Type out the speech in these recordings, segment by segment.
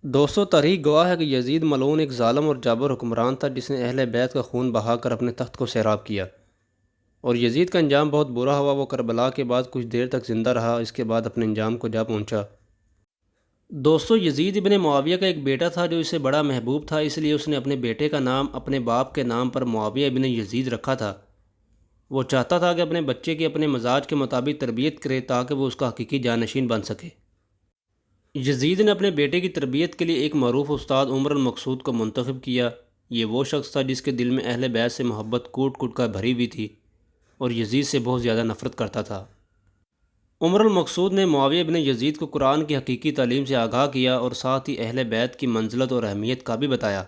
دوستو تاریخ گواہ ہے کہ یزید ملعون ایک ظالم اور جابر حکمران تھا جس نے اہل بیت کا خون بہا کر اپنے تخت کو سیراب کیا، اور یزید کا انجام بہت برا ہوا۔ وہ کربلا کے بعد کچھ دیر تک زندہ رہا، اس کے بعد اپنے انجام کو جا پہنچا۔ دوستو یزید ابن معاویہ کا ایک بیٹا تھا جو اسے بڑا محبوب تھا، اس لیے اس نے اپنے بیٹے کا نام اپنے باپ کے نام پر معاویہ ابن یزید رکھا تھا۔ وہ چاہتا تھا کہ اپنے بچے کی اپنے مزاج کے مطابق تربیت کرے تاکہ وہ اس کا حقیقی جانشین بن سکے۔ یزید نے اپنے بیٹے کی تربیت کے لیے ایک معروف استاد عمر المقصود کو منتخب کیا۔ یہ وہ شخص تھا جس کے دل میں اہل بیت سے محبت کوٹ کوٹ کر بھری ہوئی تھی اور یزید سے بہت زیادہ نفرت کرتا تھا۔ عمر المقصود نے معاویہ ابن یزید کو قرآن کی حقیقی تعلیم سے آگاہ کیا اور ساتھ ہی اہل بیت کی منزلت اور اہمیت کا بھی بتایا،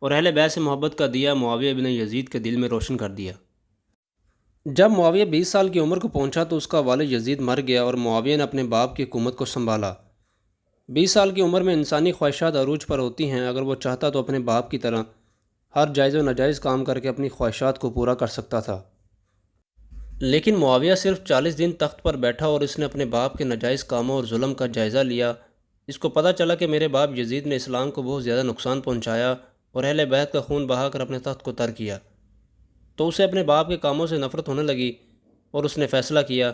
اور اہل بیت سے محبت کا دیا معاویہ ابن یزید کے دل میں روشن کر دیا۔ جب معاویہ 20 سال کی عمر کو پہنچا تو اس کا والد یزید مر گیا اور معاویہ نے اپنے باپ کی حکومت کو سنبھالا۔ 20 سال کی عمر میں انسانی خواہشات عروج پر ہوتی ہیں، اگر وہ چاہتا تو اپنے باپ کی طرح ہر جائز و ناجائز کام کر کے اپنی خواہشات کو پورا کر سکتا تھا، لیکن معاویہ صرف 40 دن تخت پر بیٹھا اور اس نے اپنے باپ کے ناجائز کاموں اور ظلم کا جائزہ لیا۔ اس کو پتہ چلا کہ میرے باپ یزید نے اسلام کو بہت زیادہ نقصان پہنچایا اور اہل بیت کا خون بہا کر اپنے تخت کو تر کیا، تو اسے اپنے باپ کے کاموں سے نفرت ہونے لگی، اور اس نے فیصلہ کیا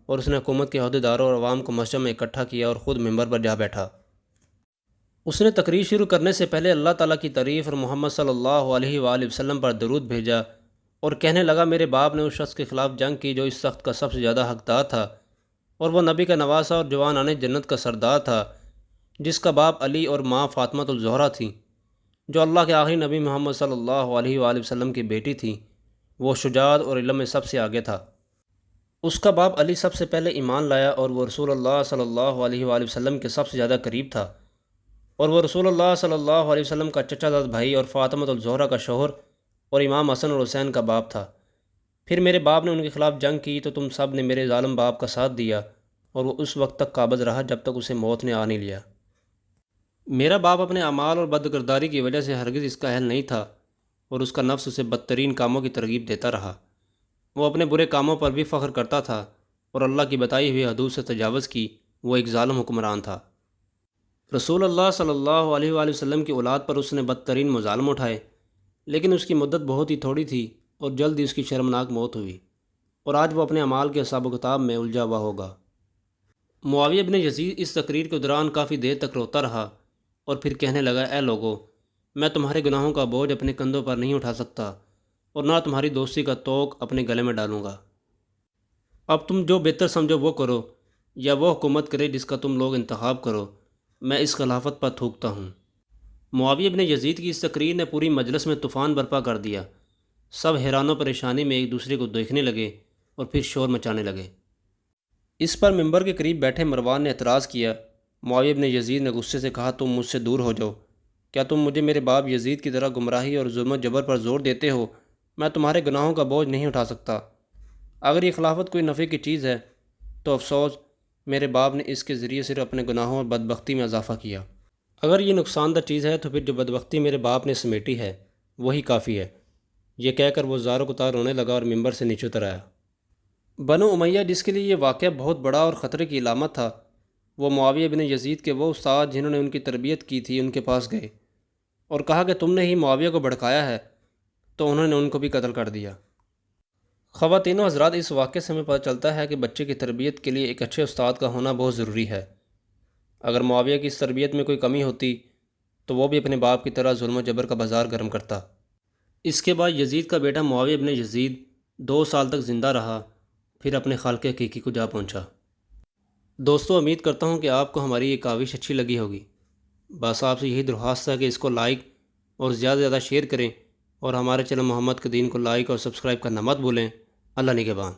اور اس نے حکومت کے عہدیداروں اور عوام کو مسجد میں اکٹھا کیا اور خود منبر پر جا بیٹھا۔ اس نے تقریر شروع کرنے سے پہلے اللہ تعالیٰ کی تعریف اور محمد صلی اللہ علیہ وآلہ وسلم پر درود بھیجا اور کہنے لگا میرے باپ نے اس شخص کے خلاف جنگ کی جو اس تخت کا سب سے زیادہ حقدار تھا، اور وہ نبی کا نواسہ اور جوانان جنت کا سردار تھا، جس کا باپ علی اور ماں فاطمہ الزہرا تھیں، جو اللہ کے آخری نبی محمد صلی اللہ علیہ وآلہ وسلم کی بیٹی تھی۔ وہ شجاعت اور علم میں سب سے آگے تھا۔ اس کا باپ علی سب سے پہلے ایمان لایا اور وہ رسول اللہ صلی اللہ علیہ وآلہ وسلم کے سب سے زیادہ قریب تھا، اور وہ رسول اللہ صلی اللہ علیہ وسلم کا چچا زاد بھائی اور فاطمہ الزہرا کا شوہر اور امام حسن اور حسین کا باپ تھا۔ پھر میرے باپ نے ان کے خلاف جنگ کی تو تم سب نے میرے ظالم باپ کا ساتھ دیا، اور وہ اس وقت تک قابض رہا جب تک اسے موت نے آ نہیں لیا۔ میرا باپ اپنے اعمال اور بدکرداری کی وجہ سے ہرگز اس کا اہل نہیں تھا، اور اس کا نفس اسے بدترین کاموں کی ترغیب دیتا رہا۔ وہ اپنے برے کاموں پر بھی فخر کرتا تھا اور اللہ کی بتائی ہوئی حدود سے تجاوز کی۔ وہ ایک ظالم حکمران تھا۔ رسول اللہ صلی اللہ علیہ وآلہ وسلم کی اولاد پر اس نے بدترین مظالم اٹھائے، لیکن اس کی مدت بہت ہی تھوڑی تھی اور جلد ہی اس کی شرمناک موت ہوئی، اور آج وہ اپنے اعمال کے حساب و کتاب میں الجھا ہوا ہوگا۔ معاویہ ابن یزید اس تقریر کے دوران کافی دیر تک روتا رہا اور پھر کہنے لگا اے لوگو، میں تمہارے گناہوں کا بوجھ اپنے کندھوں پر نہیں اٹھا سکتا اور نہ تمہاری دوستی کا توق اپنے گلے میں ڈالوں گا۔ اب تم جو بہتر سمجھو وہ کرو، یا وہ حکومت کرے جس کا تم لوگ انتخاب کرو، میں اس خلافت پر تھوکتا ہوں۔ معاویہ ابن یزید کی اس تقریر نے پوری مجلس میں طوفان برپا کر دیا۔ سب حیران و پریشانی میں ایک دوسرے کو دیکھنے لگے اور پھر شور مچانے لگے۔ اس پر منبر کے قریب بیٹھے مروان نے اعتراض کیا۔ معاویہ ابن یزید نے غصے سے کہا تم مجھ سے دور ہو جاؤ، کیا تم مجھے میرے باپ یزید کی طرح گمراہی اور ظلم و جبر پر زور دیتے ہو؟ میں تمہارے گناہوں کا بوجھ نہیں اٹھا سکتا۔ اگر یہ خلافت کوئی نفع کی چیز ہے تو افسوس، میرے باپ نے اس کے ذریعے صرف اپنے گناہوں اور بدبختی میں اضافہ کیا۔ اگر یہ نقصان دہ چیز ہے تو پھر جو بدبختی میرے باپ نے سمیٹی ہے وہی کافی ہے۔ یہ کہہ کر وہ زار و کتار رونے لگا اور منبر سے نیچے اتر آیا۔ بنو امیہ جس کے لیے یہ واقعہ بہت بڑا اور خطرے کی علامت تھا، وہ معاویہ بن یزید کے وہ استاد جنہوں نے ان کی تربیت کی تھی ان کے پاس گئے اور کہا کہ تم نے ہی معاویہ کو بھڑکایا ہے، تو انہوں نے ان کو بھی قتل کر دیا۔ خواتین و حضرات، اس واقعے سے ہمیں پتہ چلتا ہے کہ بچے کی تربیت کے لیے ایک اچھے استاد کا ہونا بہت ضروری ہے۔ اگر معاویہ کی اس تربیت میں کوئی کمی ہوتی تو وہ بھی اپنے باپ کی طرح ظلم و جبر کا بازار گرم کرتا۔ اس کے بعد یزید کا بیٹا معاویہ ابن یزید 2 سال تک زندہ رہا، پھر اپنے خالق حقیقی کو جا پہنچا۔ دوستو، امید کرتا ہوں کہ آپ کو ہماری یہ کاوش اچھی لگی ہوگی۔ بس آپ سے یہی درخواست ہے کہ اس کو لائک اور زیادہ سے زیادہ شیئر کریں، اور ہمارے چینل محمد کے دین کو لائک اور سبسکرائب کرنا مت بھولیں۔ اللہ نگہبان۔